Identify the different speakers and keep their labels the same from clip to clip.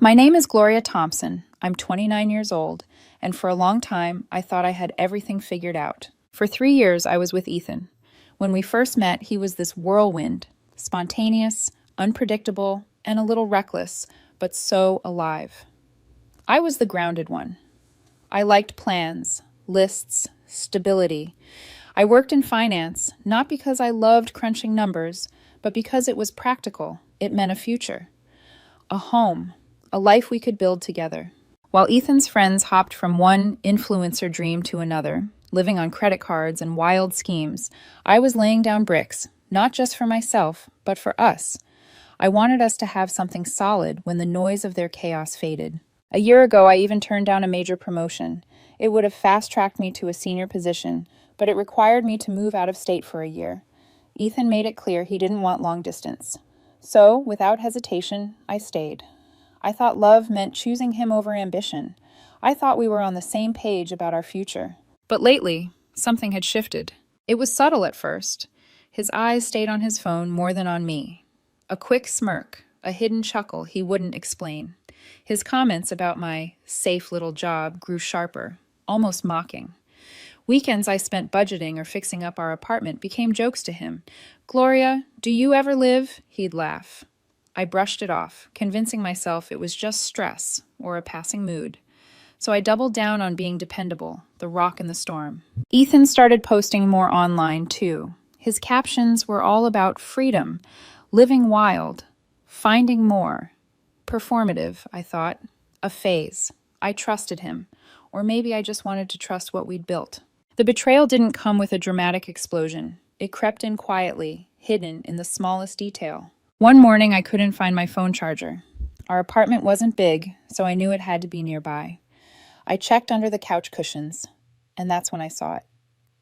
Speaker 1: My name is Gloria Thompson. I'm 29 years old, and for a long time, I thought I had everything figured out. For 3 years, I was with Ethan. When we first met, he was this whirlwind, spontaneous, unpredictable, and a little reckless, but so alive. I was the grounded one. I liked plans, lists, stability. I worked in finance, not because I loved crunching numbers, but because it was practical. It meant a future, a home, a life we could build together. While Ethan's friends hopped from one influencer dream to another, living on credit cards and wild schemes, I was laying down bricks, not just for myself, but for us. I wanted us to have something solid when the noise of their chaos faded. A year ago, I even turned down a major promotion. It would have fast-tracked me to a senior position, but it required me to move out of state for a year. Ethan made it clear he didn't want long distance. So, without hesitation, I stayed. I thought love meant choosing him over ambition. I thought we were on the same page about our future. But lately, something had shifted. It was subtle at first. His eyes stayed on his phone more than on me. A quick smirk, a hidden chuckle he wouldn't explain. His comments about my safe little job grew sharper, almost mocking. Weekends I spent budgeting or fixing up our apartment became jokes to him. "Gloria, do you ever live?" He'd laugh. I brushed it off, convincing myself it was just stress or a passing mood. So I doubled down on being dependable, the rock in the storm. Ethan started posting more online, too. His captions were all about freedom, living wild, finding more. Performative, I thought. A phase. I trusted him. Or maybe I just wanted to trust what we'd built. The betrayal didn't come with a dramatic explosion. It crept in quietly, hidden in the smallest detail. One morning, I couldn't find my phone charger. Our apartment wasn't big, so I knew it had to be nearby. I checked under the couch cushions, and that's when I saw it.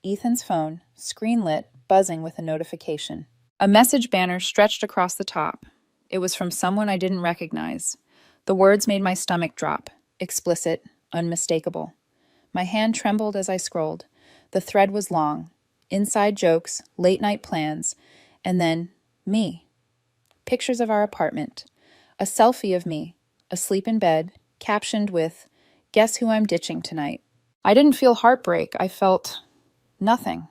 Speaker 1: Ethan's phone, screen lit, buzzing with a notification. A message banner stretched across the top. It was from someone I didn't recognize. The words made my stomach drop. Explicit, unmistakable. My hand trembled as I scrolled. The thread was long. Inside jokes, late-night plans, and then me. Pictures of our apartment. A selfie of me, asleep in bed, captioned with, "Guess who I'm ditching tonight." I didn't feel heartbreak. I felt nothing.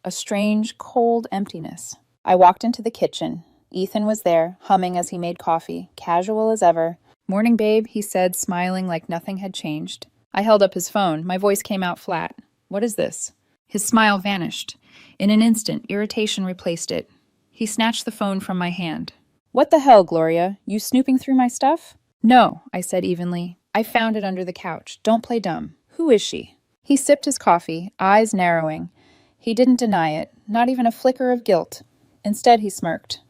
Speaker 1: A strange, cold emptiness. I walked into the kitchen. Ethan was there, humming as he made coffee, casual as ever. "Morning, babe," he said, smiling like nothing had changed. I held up his phone. My voice came out flat. "What is this?" His smile vanished. In an instant, irritation replaced it. He snatched the phone from my hand. "What the hell, Gloria? You snooping through my stuff?" "No," I said evenly. "I found it under the couch. Don't play dumb. Who is she?" He sipped his coffee, eyes narrowing. He didn't deny it, not even a flicker of guilt. Instead, he smirked.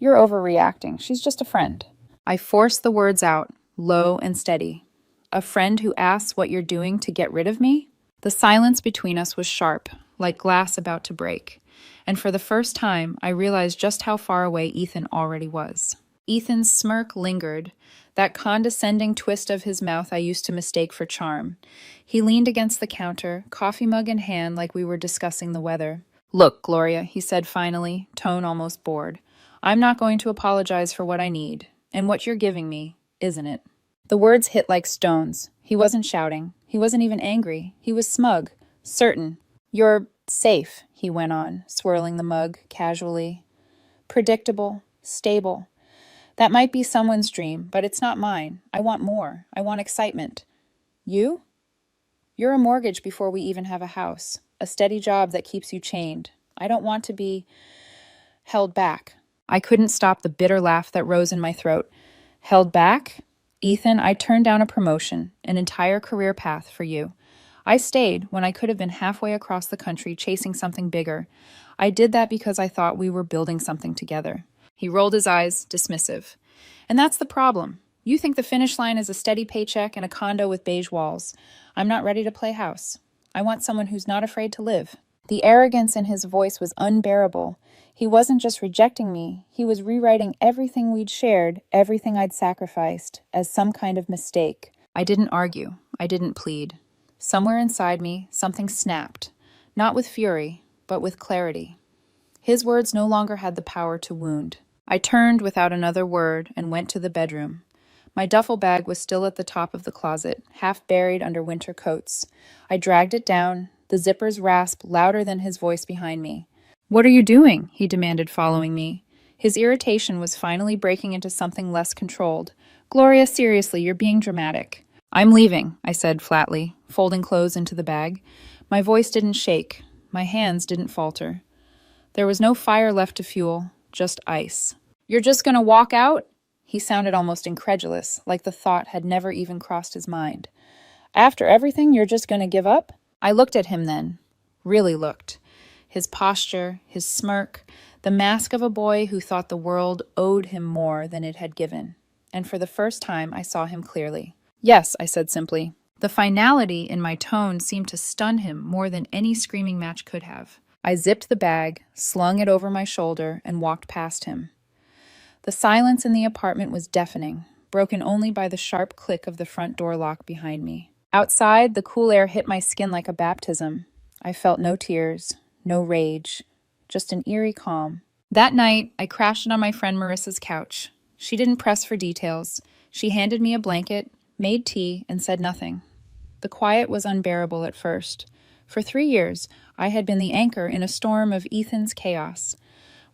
Speaker 1: "You're overreacting. She's just a friend." I forced the words out, low and steady. "A friend who asks what you're doing to get rid of me?" The silence between us was sharp, like glass about to break. And for the first time, I realized just how far away Ethan already was. Ethan's smirk lingered, that condescending twist of his mouth I used to mistake for charm. He leaned against the counter, coffee mug in hand like we were discussing the weather. "Look, Gloria," he said finally, tone almost bored. "I'm not going to apologize for what I need, and what you're giving me isn't it." The words hit like stones. He wasn't shouting. He wasn't even angry. He was smug, certain. "You're safe," he went on, swirling the mug casually. "Predictable, stable. That might be someone's dream, but it's not mine. I want more. I want excitement. You? You're a mortgage before we even have a house, a steady job that keeps you chained. I don't want to be held back." I couldn't stop the bitter laugh that rose in my throat. "Held back? Ethan, I turned down a promotion, an entire career path for you. I stayed when I could have been halfway across the country chasing something bigger. I did that because I thought we were building something together." He rolled his eyes, dismissive. "And that's the problem. You think the finish line is a steady paycheck and a condo with beige walls. I'm not ready to play house. I want someone who's not afraid to live." The arrogance in his voice was unbearable. He wasn't just rejecting me, he was rewriting everything we'd shared, everything I'd sacrificed, as some kind of mistake. I didn't argue. I didn't plead. Somewhere inside me, something snapped, not with fury, but with clarity. His words no longer had the power to wound. I turned without another word and went to the bedroom. My duffel bag was still at the top of the closet, half buried under winter coats. I dragged it down, the zippers rasp louder than his voice behind me. "What are you doing?" he demanded, following me. His irritation was finally breaking into something less controlled. "Gloria, seriously, you're being dramatic." "I'm leaving," I said flatly, folding clothes into the bag. My voice didn't shake. My hands didn't falter. There was no fire left to fuel, just ice. "You're just gonna walk out?" He sounded almost incredulous, like the thought had never even crossed his mind. "After everything, you're just gonna give up?" I looked at him then. Really looked. His posture, his smirk, the mask of a boy who thought the world owed him more than it had given. And for the first time, I saw him clearly. "Yes," I said simply. The finality in my tone seemed to stun him more than any screaming match could have. I zipped the bag, slung it over my shoulder, and walked past him. The silence in the apartment was deafening, broken only by the sharp click of the front door lock behind me. Outside, the cool air hit my skin like a baptism. I felt no tears, no rage, just an eerie calm. That night, I crashed on my friend Marissa's couch. She didn't press for details. She handed me a blanket, made tea, and said nothing. The quiet was unbearable at first. For 3 years, I had been the anchor in a storm of Ethan's chaos.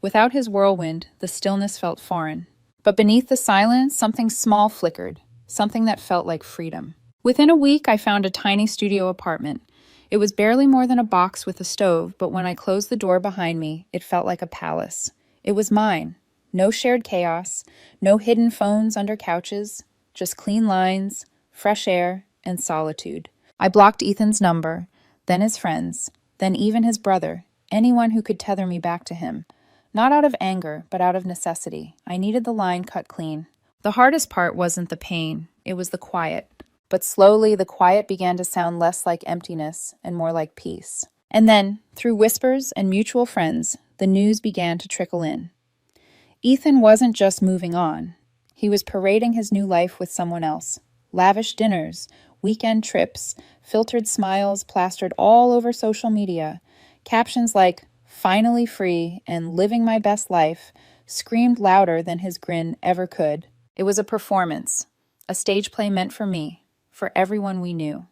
Speaker 1: Without his whirlwind, the stillness felt foreign. But beneath the silence, something small flickered, something that felt like freedom. Within a week, I found a tiny studio apartment. It was barely more than a box with a stove, but when I closed the door behind me, it felt like a palace. It was mine. No shared chaos, no hidden phones under couches, just clean lines, fresh air, and solitude. I blocked Ethan's number, then his friends, then even his brother, anyone who could tether me back to him. Not out of anger, but out of necessity. I needed the line cut clean. The hardest part wasn't the pain, it was the quiet. But slowly, the quiet began to sound less like emptiness and more like peace. And then, through whispers and mutual friends, the news began to trickle in. Ethan wasn't just moving on. He was parading his new life with someone else. Lavish dinners, weekend trips, filtered smiles plastered all over social media. Captions like, "Finally free" and "Living my best life" screamed louder than his grin ever could. It was a performance, a stage play meant for me, for everyone we knew.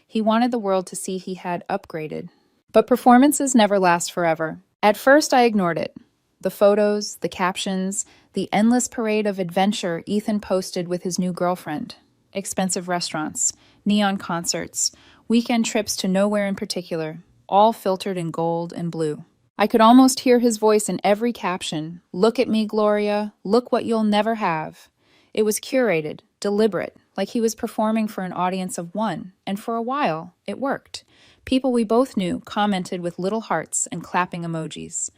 Speaker 1: He wanted the world to see he had upgraded. But performances never last forever. At first, I ignored it. The photos, the captions, the endless parade of adventure Ethan posted with his new girlfriend. Expensive restaurants, neon concerts, weekend trips to nowhere in particular, all filtered in gold and blue. I could almost hear his voice in every caption. "Look at me, Gloria. Look what you'll never have." It was curated, deliberate, like he was performing for an audience of one, and for a while, it worked. People we both knew commented with little hearts and clapping emojis.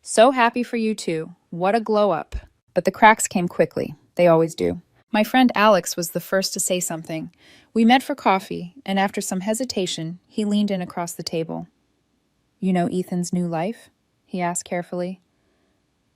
Speaker 1: "So happy for you two. What a glow up." But the cracks came quickly. They always do. My friend Alex was the first to say something. We met for coffee, and after some hesitation, he leaned in across the table. "You know Ethan's new life?" he asked carefully.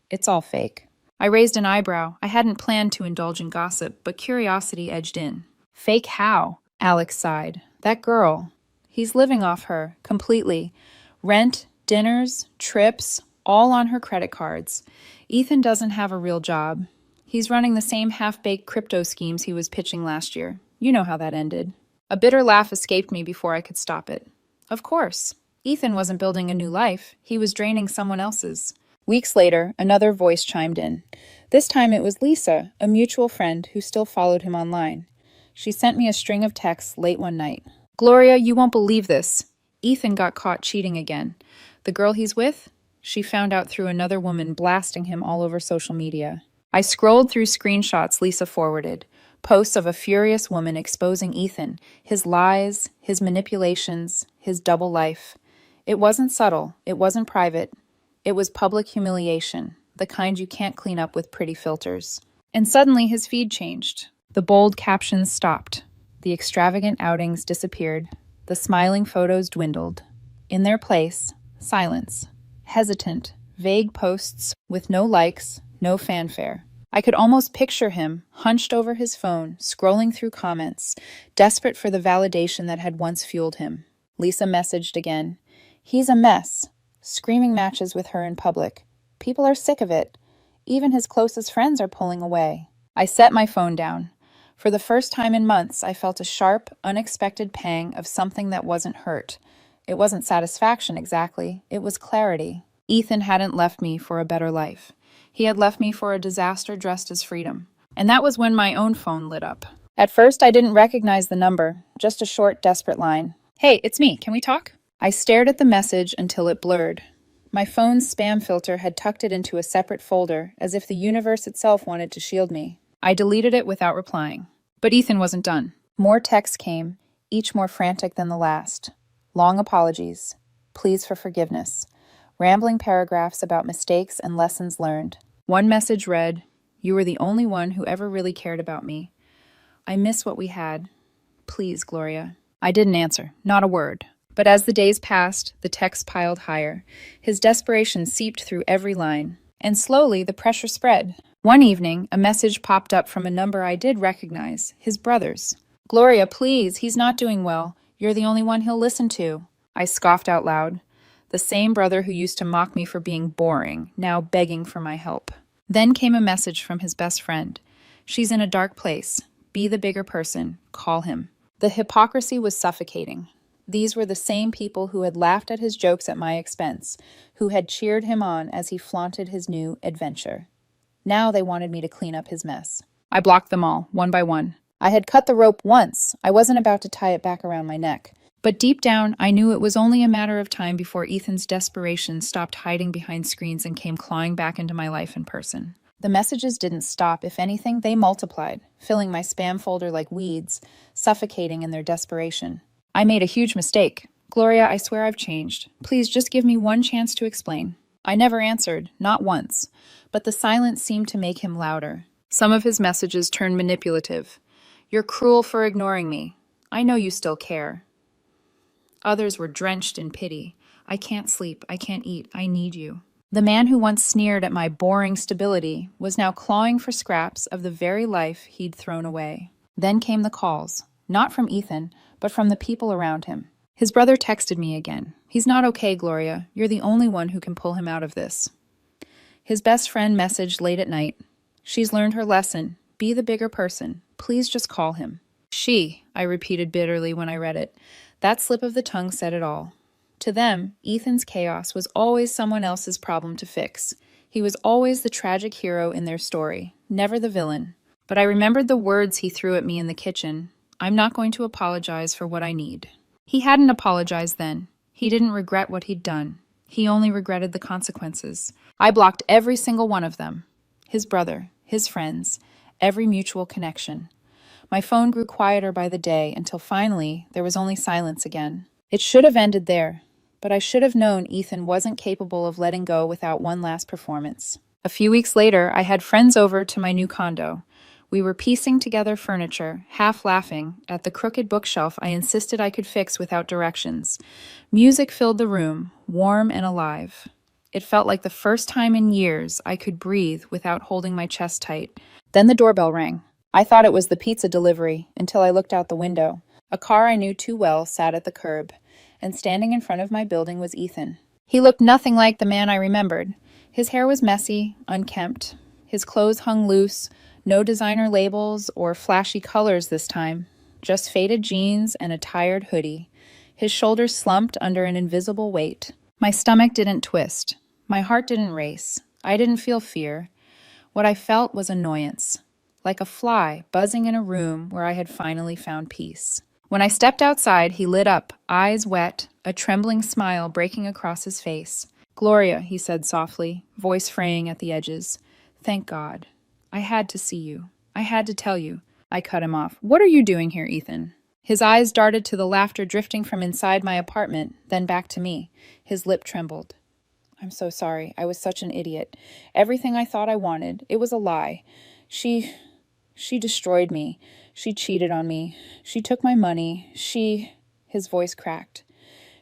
Speaker 1: "It's all fake." I raised an eyebrow. I hadn't planned to indulge in gossip, but curiosity edged in. "Fake how?" Alex sighed. "That girl. He's living off her, completely. Rent, dinners, trips, all on her credit cards. Ethan doesn't have a real job. He's running the same half-baked crypto schemes he was pitching last year. You know how that ended." A bitter laugh escaped me before I could stop it. Of course. Ethan wasn't building a new life. He was draining someone else's. Weeks later, another voice chimed in. This time it was Lisa, a mutual friend who still followed him online. She sent me a string of texts late one night. "Gloria, you won't believe this. Ethan got caught cheating again. The girl he's with? She found out through another woman blasting him all over social media." I scrolled through screenshots Lisa forwarded. Posts of a furious woman exposing Ethan, his lies, his manipulations, his double life. It wasn't subtle. It wasn't private. It was public humiliation, the kind you can't clean up with pretty filters. And suddenly his feed changed. The bold captions stopped. The extravagant outings disappeared. The smiling photos dwindled. In their place, silence. Hesitant, vague posts with no likes, no fanfare. I could almost picture him, hunched over his phone, scrolling through comments, desperate for the validation that had once fueled him. Lisa messaged again. "He's a mess." Screaming matches with her in public. People are sick of it. Even his closest friends are pulling away. I set my phone down. For the first time in months, I felt a sharp, unexpected pang of something that wasn't hurt. It wasn't satisfaction exactly, it was clarity. Ethan hadn't left me for a better life. He had left me for a disaster dressed as freedom. And that was when my own phone lit up. At first, I didn't recognize the number, just a short, desperate line. "Hey, it's me. Can we talk?" I stared at the message until it blurred. My phone's spam filter had tucked it into a separate folder, as if the universe itself wanted to shield me. I deleted it without replying. But Ethan wasn't done. More texts came, each more frantic than the last. Long apologies. Pleas for forgiveness. Rambling paragraphs about mistakes and lessons learned. One message read, "You were the only one who ever really cared about me. I miss what we had. Please, Gloria." I didn't answer, not a word. But as the days passed, the texts piled higher. His desperation seeped through every line. And slowly, the pressure spread. One evening, a message popped up from a number I did recognize, his brother's. "Gloria, please, he's not doing well. You're the only one he'll listen to." I scoffed out loud. The same brother who used to mock me for being boring, now begging for my help. Then came a message from his best friend. "She's in a dark place. Be the bigger person. Call him." The hypocrisy was suffocating. These were the same people who had laughed at his jokes at my expense, who had cheered him on as he flaunted his new adventure. Now they wanted me to clean up his mess. I blocked them all, one by one. I had cut the rope once. I wasn't about to tie it back around my neck. But deep down, I knew it was only a matter of time before Ethan's desperation stopped hiding behind screens and came clawing back into my life in person. The messages didn't stop. If anything, they multiplied, filling my spam folder like weeds, suffocating in their desperation. I made a huge mistake. "Gloria, I swear I've changed. Please just give me one chance to explain." I never answered, not once, but the silence seemed to make him louder. Some of his messages turned manipulative. "You're cruel for ignoring me. I know you still care." Others were drenched in pity. "I can't sleep. I can't eat. I need you." The man who once sneered at my boring stability was now clawing for scraps of the very life he'd thrown away. Then came the calls, not from Ethan, but from the people around him. His brother texted me again. "He's not okay, Gloria. You're the only one who can pull him out of this." His best friend messaged late at night. "She's learned her lesson. Be the bigger person. Please just call him." "She," I repeated bitterly when I read it. That slip of the tongue said it all. To them, Ethan's chaos was always someone else's problem to fix. He was always the tragic hero in their story, never the villain. But I remembered the words he threw at me in the kitchen. "I'm not going to apologize for what I need." He hadn't apologized then. He didn't regret what he'd done. He only regretted the consequences. I blocked every single one of them. His brother, his friends, every mutual connection. My phone grew quieter by the day until finally there was only silence again. It should have ended there, but I should have known Ethan wasn't capable of letting go without one last performance. A few weeks later, I had friends over to my new condo. We were piecing together furniture, half laughing, at the crooked bookshelf I insisted I could fix without directions. Music filled the room, warm and alive. It felt like the first time in years I could breathe without holding my chest tight. Then the doorbell rang. I thought it was the pizza delivery until I looked out the window. A car I knew too well sat at the curb, and standing in front of my building was Ethan. He looked nothing like the man I remembered. His hair was messy, unkempt. His clothes hung loose, no designer labels or flashy colors this time, just faded jeans and a tired hoodie. His shoulders slumped under an invisible weight. My stomach didn't twist. My heart didn't race. I didn't feel fear. What I felt was annoyance, like a fly buzzing in a room where I had finally found peace. When I stepped outside, he lit up, eyes wet, a trembling smile breaking across his face. "Gloria," he said softly, voice fraying at the edges. "Thank God. I had to see you. I had to tell you." I cut him off. "What are you doing here, Ethan?" His eyes darted to the laughter drifting from inside my apartment, then back to me. His lip trembled. "I'm so sorry. I was such an idiot. Everything I thought I wanted, it was a lie. She destroyed me. She cheated on me. She took my money. His voice cracked.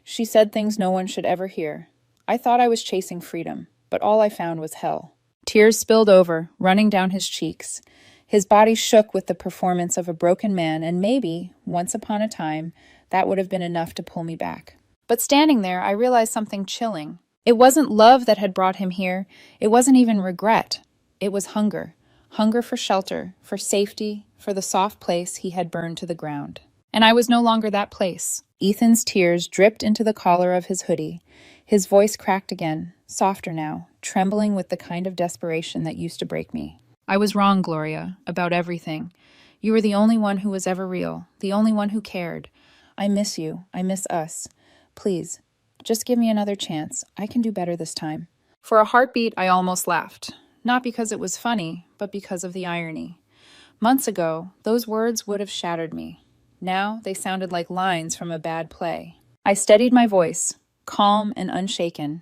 Speaker 1: "She said things no one should ever hear. I thought I was chasing freedom, but all I found was hell." Tears spilled over, running down his cheeks. His body shook with the performance of a broken man, and maybe, once upon a time, that would have been enough to pull me back. But standing there, I realized something chilling. It wasn't love that had brought him here. It wasn't even regret. It was hunger. Hunger for shelter, for safety, for the soft place he had burned to the ground. And I was no longer that place. Ethan's tears dripped into the collar of his hoodie. His voice cracked again, softer now, trembling with the kind of desperation that used to break me. I was wrong, Gloria, about everything. You were the only one who was ever real, the only one who cared. I miss you. I miss us. Please, just give me another chance. I can do better this time. For a heartbeat, I almost laughed. Not because it was funny, but because of the irony. Months ago, those words would have shattered me. Now they sounded like lines from a bad play. I steadied my voice, calm and unshaken.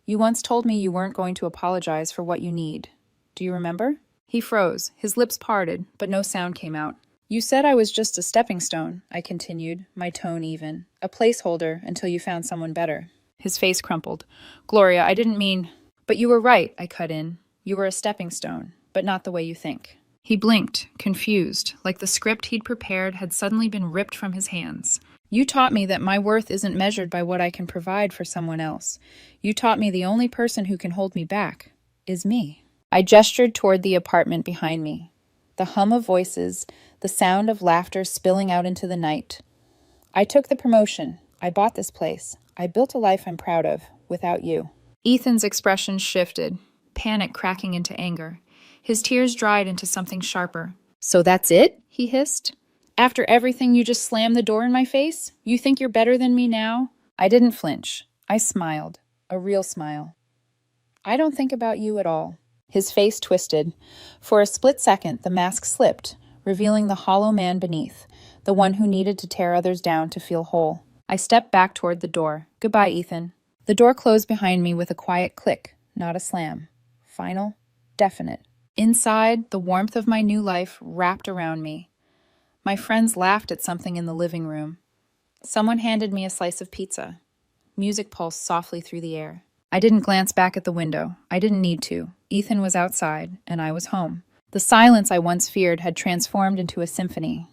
Speaker 1: You once told me you weren't going to apologize for what you need. Do you remember? He froze, his lips parted, but no sound came out. You said I was just a stepping stone, I continued, my tone even, a placeholder until you found someone better. His face crumpled. Gloria, I didn't mean... But you were right, I cut in. You were a stepping stone, but not the way you think. He blinked, confused, like the script he'd prepared had suddenly been ripped from his hands. You taught me that my worth isn't measured by what I can provide for someone else. You taught me the only person who can hold me back is me. I gestured toward the apartment behind me. The hum of voices, the sound of laughter spilling out into the night. I took the promotion. I bought this place. I built a life I'm proud of, without you. Ethan's expression shifted, panic cracking into anger. His tears dried into something sharper. So that's it? He hissed. After everything, you just slammed the door in my face? You think you're better than me now? I didn't flinch. I smiled. A real smile. I don't think about you at all. His face twisted. For a split second, the mask slipped, revealing the hollow man beneath, the one who needed to tear others down to feel whole. I stepped back toward the door. Goodbye, Ethan. The door closed behind me with a quiet click, not a slam. Final, definite. Inside, the warmth of my new life wrapped around me. My friends laughed at something in the living room. Someone handed me a slice of pizza. Music pulsed softly through the air. I didn't glance back at the window. I didn't need to. Ethan was outside, and I was home. The silence I once feared had transformed into a symphony.